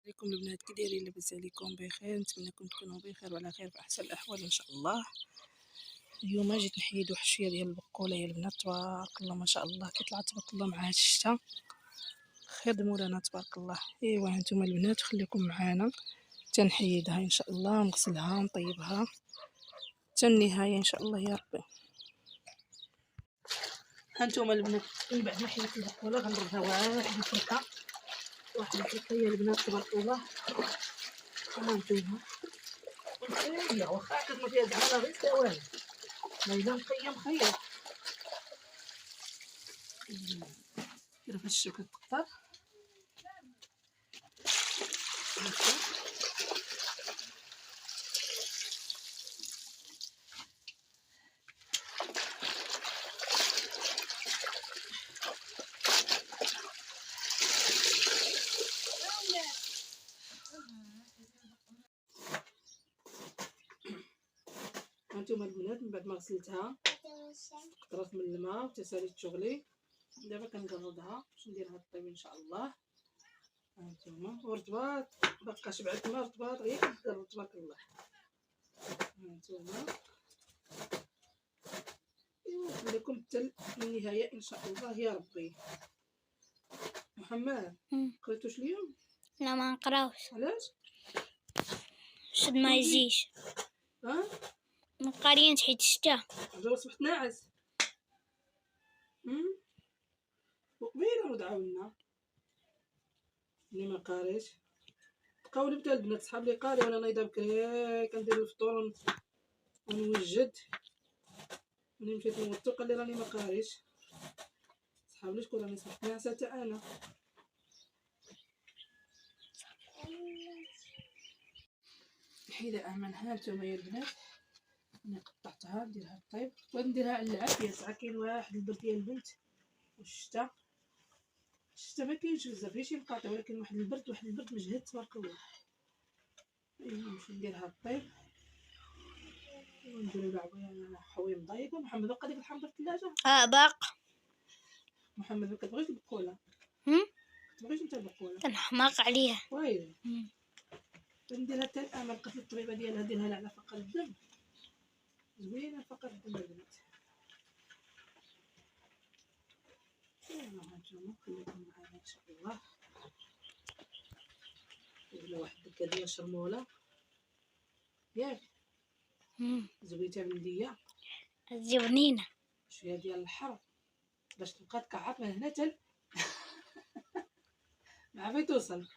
عليكم البنات، كي دايرين؟ لاباس عليكم؟ بخير، نتمنىكم تكونوا بخير وعلى خير في احسن الاحوال ان شاء الله. اليوم جيت نحيد واحد شويه ديال البقوله يا البنات، تبارك الله ما شاء الله كي طلعت تبارك الله مع هاد الشتا خدموا لنا تبارك الله. ايوا هانتوما البنات خليكم معانا تنحيدها ان شاء الله، نغسلها نطيبها حتى النهايه ان شاء الله يا ربي. هانتوما البنات من بعد ما حيدت البقوله غنضربها واحد الفركه يا البنات تبارك الله. هانتوما لا واخا كتما فيها زعما غير ثواني ما الا مخيم كيف هاد الشوكه تقطر. هانتوما البنات من بعد ما غسلتها قطرات من الماء وتساليت شغلي، دابا كنجردها باش نديرها طيب ان شاء الله. هانتوما ورطبات باقا شبعت الماء، رطبات غير كنجرد تبارك الله. هانتوما ايوا نخليكم حتى النهايه ان شاء الله يا ربي. محمد قريتوش اليوم؟ لا ما نقراوش. علاش؟ شد ما يجيش ها من قاريين حيت الشتا. جو صبحت ناعس وقبيله ودعاولنا اللي ما قاريش بقاو لي بدا البنات صحاب لي قاري وانا نايضه بكري كندير الفطور ونوجد. ملي مشيت نوضتو قال لي راني ما قاريش، صحاب لي شكون راني صبحت ناعسه حتى انا. نحيدها منها نتوما يا البنات. انا قطعتها نديرها طيب ونديرها على العافيه. ساعه كاين واحد البرد ديال البنت والشتا ما كاينش بزاف غير شي مقاطع، ولكن واحد البرد مجهد تبارك الله. ايوا نمشي نديرها طيب ونديرو العبويه حويم ضايقه. محمد بقى ديك الحمض في الثلاجه؟ باق. محمد ما كتبغيش البقوله؟ كتبغيش انت البقوله؟ كنحماق عليها. ويلي نديرها حتى الامل. قالت الطبيبه ديالها ديرها على فقر الدم، زوينه فقر الدم البنات. ايوا هانتوما خليكم معايا ان شاء الله. ولا واحد الدكه ديال الشرموله ياك زويتها بلديه الزبنينة شويه ديال الحر باش تبقى تكعط من هنا مع فين توصل.